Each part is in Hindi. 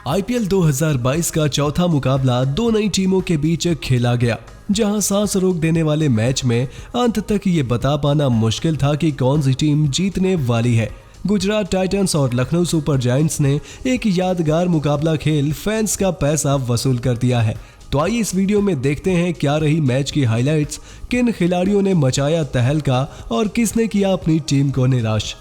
आईपीएल 2022 का चौथा मुकाबला दो नई टीमों के बीच खेला गया, जहां सांस रोक देने वाले मैच में अंत तक ये बता पाना मुश्किल था कि कौन सी टीम जीतने वाली है। गुजरात टाइटंस और लखनऊ सुपर जायंट्स ने एक यादगार मुकाबला खेल फैंस का पैसा वसूल कर दिया है। तो आइए इस वीडियो में देखते हैं क्या रही मैच की हाइलाइट्स, किन खिलाड़ियों ने मचाया तहलका और किसने किया अपनी टीम को निराश।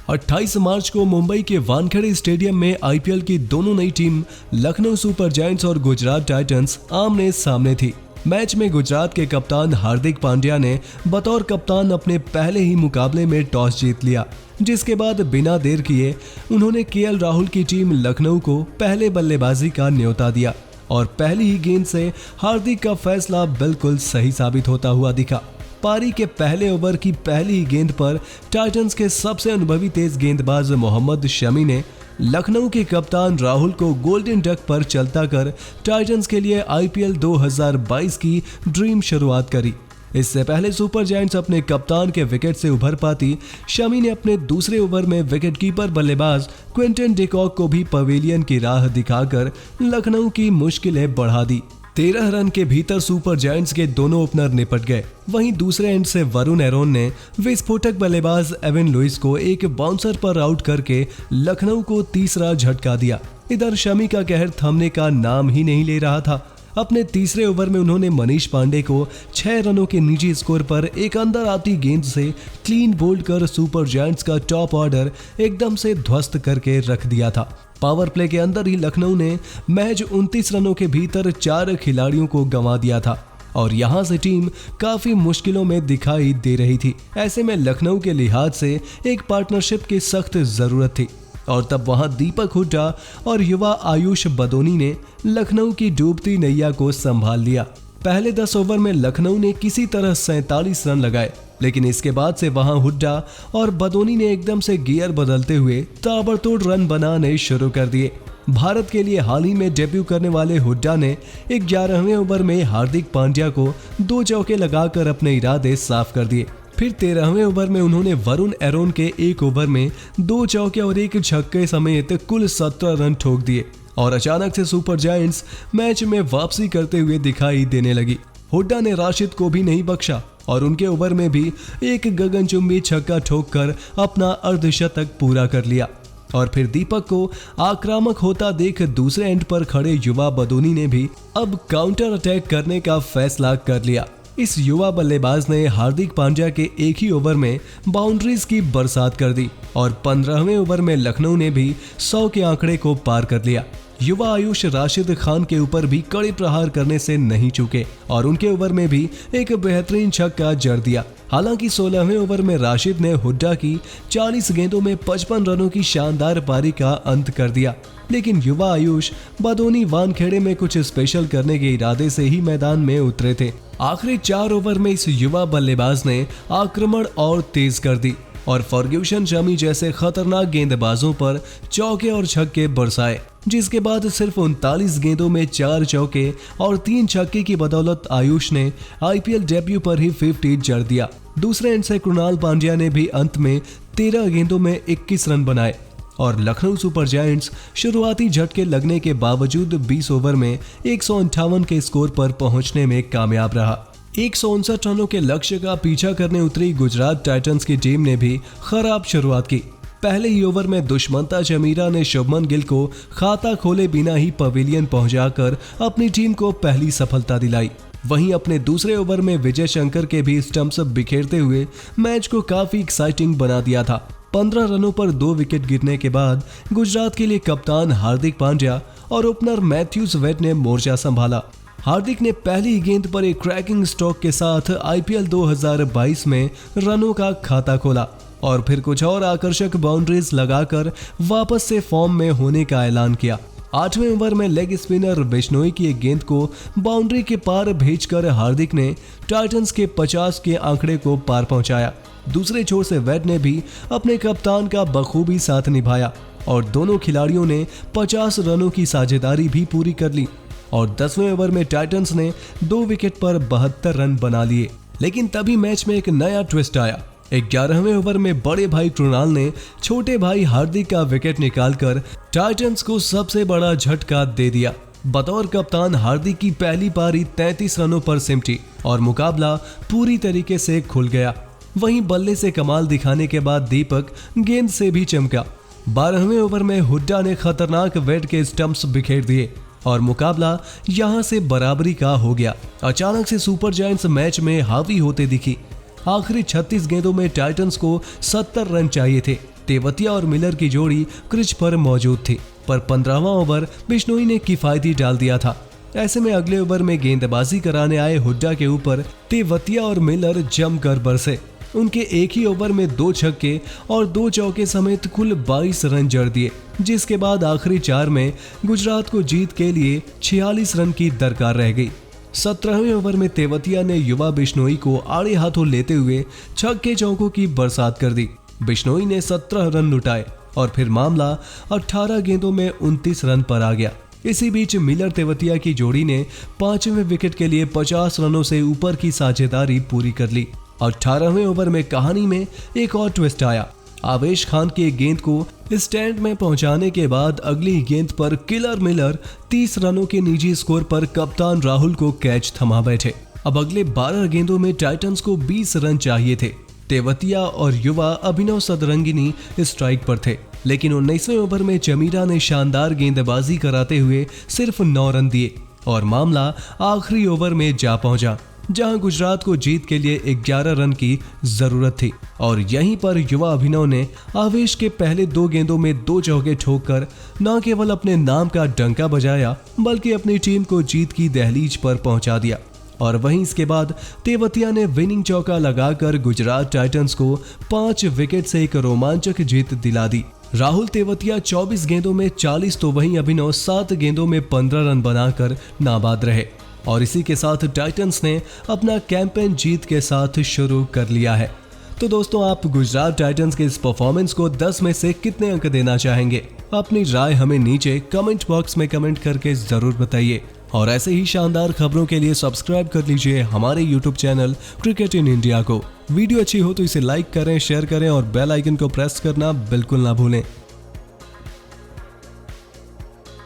28 मार्च को मुंबई के वानखेड़े स्टेडियम में आईपीएल की दोनों नई टीम लखनऊ सुपर जायंट्स और गुजरात टाइटंस आमने सामने थी। मैच में गुजरात के कप्तान हार्दिक पांड्या ने बतौर कप्तान अपने पहले ही मुकाबले में टॉस जीत लिया, जिसके बाद बिना देर किए उन्होंने केएल राहुल की टीम लखनऊ को पहले बल्लेबाजी का न्योता दिया और पहली ही गेंद से हार्दिक का फैसला बिल्कुल सही साबित होता हुआ दिखा। पारी के पहले ओवर की पहली ही गेंद पर टाइटंस के सबसे अनुभवी तेज गेंदबाज मोहम्मद शमी ने लखनऊ के कप्तान राहुल को गोल्डन डक पर चलता कर टाइटंस के लिए आईपीएल 2022 की ड्रीम शुरुआत करी। इससे पहले सुपर जायंट्स अपने कप्तान के विकेट से उभर पाती शमी ने अपने दूसरे ओवर में विकेटकीपर बल्लेबाज क्विंटन डिकॉक को भी पवेलियन की राह दिखाकर लखनऊ की मुश्किलें बढ़ा दी। 13 रन के भीतर सुपर जायंट्स के दोनों ओपनर निपट गए। वहीं दूसरे एंड से वरुण एरोन ने विस्फोटक बल्लेबाज एवन लुइस को एक बाउंसर पर आउट करके लखनऊ को तीसरा झटका दिया। इधर शमी का कहर थमने का नाम ही नहीं ले रहा था। अपने तीसरे ओवर में उन्होंने मनीष पांडे को 6 रनों के निजी स्कोर पर एक अंदर आती गेंद से क्लीन बोल्ड कर सुपर जायंट्स का टॉप ऑर्डर एकदम से ध्वस्त करके रख दिया था। पावर प्ले के अंदर ही लखनऊ ने महज 29 रनों के भीतर 4 खिलाड़ियों को गंवा दिया था और यहां से टीम काफी मुश्किलों में दिखाई दे रही थी। ऐसे में लखनऊ के लिहाज से एक पार्टनरशिप की सख्त जरूरत थी और तब वहां दीपक हुड्डा और युवा आयुष बदोनी ने लखनऊ की डूबती नैया को संभाल लिया। पहले 10 ओवर में लखनऊ ने किसी तरह 47 रन लगाए, लेकिन इसके बाद से वहां हुड्डा और बदोनी ने एकदम से गियर बदलते हुए ताबड़तोड़ रन बनाने शुरू कर दिए। भारत के लिए हाल ही में डेब्यू करने वाले हुड्डा ने 11वें ओवर में हार्दिक पांड्या को 2 चौके लगाकर अपने इरादे साफ कर दिए। फिर 13वें ओवर में उन्होंने वरुण एरोन के 1 ओवर में 2 चौके और 1 छक्के समेत कुल 17 रन ठोक दिए और अचानक से सुपर जायंट्स मैच में वापसी करते हुए दिखाई देने लगी। हुड्डा ने राशिद को भी नहीं बख्शा और उनके ओवर में भी एक गगनचुंबी छक्का ठोककर अपना अर्धशतक पूरा कर लिया और फिर दीपक को आक्रामक होता देख दूसरे एंड पर खड़े युवा बदोनी ने भी अब काउंटर अटैक करने का फैसला कर लिया। इस युवा बल्लेबाज ने हार्दिक पांड्या के एक ही ओवर में बाउंड्रीज की बरसात कर दी और 15वें ओवर में लखनऊ ने भी 100 के आंकड़े को पार कर लिया। युवा आयुष राशिद खान के ऊपर भी कड़े प्रहार करने से नहीं चूके और उनके ओवर में भी एक बेहतरीन छक्का जड़ दिया। हालांकि 16वें ओवर में राशिद ने हुड्डा की 40 गेंदों में 55 रनों की शानदार पारी का अंत कर दिया, लेकिन युवा आयुष बदोनी वानखेड़े में कुछ स्पेशल करने के इरादे से ही मैदान में उतरे थे। आखिरी 4 ओवर में इस युवा बल्लेबाज ने आक्रमण और तेज कर दी और फर्ग्यूसन शमी जैसे खतरनाक गेंदबाजों पर चौके और छक्के बरसाए, जिसके बाद सिर्फ 39 गेंदों में 4 चौके और 3 छक्के की बदौलत आयुष ने आईपीएल डेब्यू पर ही 50 जड़ दिया। दूसरे एंड से कृणाल पांड्या ने भी अंत में 13 गेंदों में 21 रन बनाए और लखनऊ सुपर जायंट्स शुरुआती झटके लगने के बावजूद 20 ओवर में 158 के स्कोर पर पहुंचने में कामयाब रहा। 159 रनों के लक्ष्य का पीछा करने उतरी गुजरात टाइटंस की टीम ने भी खराब शुरुआत की। पहले ही ओवर में दुष्मंता चमीरा ने शुभमन गिल को खाता खोले बिना ही पवेलियन पहुंचाकर अपनी टीम को पहली सफलता दिलाई। वहीं अपने दूसरे ओवर में विजय शंकर के भी स्टंप्स बिखेरते हुए मैच को काफी एक्साइटिंग बना दिया था। 15 रनों पर 2 विकेट गिरने के बाद गुजरात के लिए कप्तान हार्दिक पांड्या और ओपनर मैथ्यूज वेट ने मोर्चा संभाला। हार्दिक ने पहली गेंद पर एक क्रैकिंग स्ट्रोक के साथ आईपीएल 2022 में रनों का खाता खोला और फिर कुछ और आकर्षक बाउंड्रीज लगाकर वापस से फॉर्म में होने का ऐलान किया। 8वें ओवर में लेग स्पिनर बिश्नोई की एक गेंद को बाउंड्री के पार भेजकर हार्दिक ने टाइटंस के 50 के आंकड़े को पार पहुंचाया। दूसरे छोर से वेड ने भी अपने कप्तान का बखूबी साथ निभाया और दोनों खिलाड़ियों ने 50 रनों की साझेदारी भी पूरी कर ली और 10वें ओवर में टाइटंस ने 2 विकेट पर 72 रन बना लिए। लेकिन तभी मैच में एक नया ट्विस्ट आया 11वें ओवर में बड़े भाई कृणाल ने छोटे भाई हार्दिक का विकेट निकालकर टाइटंस को सबसे बड़ा झटका दे दिया। बतौर कप्तान हार्दिक की पहली पारी 33 रनों पर सिमटी और मुकाबला पूरी तरीके से खुल गया। वहीं बल्ले से कमाल दिखाने के बाद दीपक गेंद से भी चमका। 12वें ओवर में हुड्डा ने खतरनाक वेट के स्टंप्स बिखेर दिए और मुकाबला यहां से बराबरी का हो गया। अचानक से सुपर जायंट्स मैच में हावी होते दिखी। आखिरी 36 गेंदों में टाइटंस को 70 रन चाहिए थे। तेवतिया और मिलर की जोड़ी क्रिच पर मौजूद थी, पर 15वां ओवर बिश्नोई ने किफायती डाल दिया था। ऐसे में अगले ओवर में गेंदबाजी कराने आए हुड्डा के ऊपर तेवतिया और मिलर जमकर बरसे। उनके एक ही ओवर में 2 छक्के और 2 चौके समेत कुल 22 रन जड़ दिए, जिसके बाद आखिरी 4 में गुजरात को जीत के लिए 46 रन की दरकार रह गई। 17वें ओवर में तेवतिया ने युवा बिश्नोई को आड़े हाथों लेते हुए छक्के चौकों की बरसात कर दी। बिश्नोई ने 17 रन लुटाए और फिर मामला 18 गेंदों में 29 रन पर आ गया। इसी बीच मिलर तेवतिया की जोड़ी ने 5वें विकेट के लिए 50 रनों से ऊपर की साझेदारी पूरी कर ली। 18वें ओवर में कहानी में एक और ट्विस्ट आया। आवेश खान की एक गेंद को स्टैंड में पहुंचाने के बाद अगली गेंद पर किलर मिलर 30 रनों के निजी स्कोर पर कप्तान राहुल को कैच थमा बैठे। अब अगले 12 गेंदों में टाइटंस को 20 रन चाहिए थे। तेवतिया और युवा अभिनव सदरंगिनी स्ट्राइक पर थे, लेकिन 19वें ओवर में चमीरा ने शानदार गेंदबाजी कराते हुए सिर्फ 9 रन दिए और मामला आखिरी ओवर में जा पहुंचा, जहां गुजरात को जीत के लिए 11 रन की जरूरत थी। और यहीं पर युवा अभिनव ने आवेश के पहले 2 गेंदों में 2 चौके ठोककर न केवल अपने नाम का डंका बजाया, बल्कि अपनी टीम को जीत की दहलीज पर पहुंचा दिया। और वहीं इसके बाद तेवतिया ने विनिंग चौका लगाकर गुजरात टाइटंस को 5 विकेट से एक रोमांचक जीत दिला दी। राहुल तेवतिया 24 गेंदों में 40 तो वहीं अभिनव 7 गेंदों में 15 रन बनाकर नाबाद रहे। और इसी के साथ टाइटंस ने अपना कैंपेन जीत के साथ शुरू कर लिया है। तो दोस्तों, आप गुजरात टाइटंस के इस परफॉर्मेंस को 10 में से कितने अंक देना चाहेंगे? अपनी राय हमें नीचे कमेंट बॉक्स में कमेंट करके जरूर बताइए। और ऐसे ही शानदार खबरों के लिए सब्सक्राइब कर लीजिए हमारे YouTube channel cricket in India को। वीडियो अच्छी हो तो इसे लाइक करें, शेयर करें और बेल आइकन को प्रेस करना बिल्कुल ना भूलें।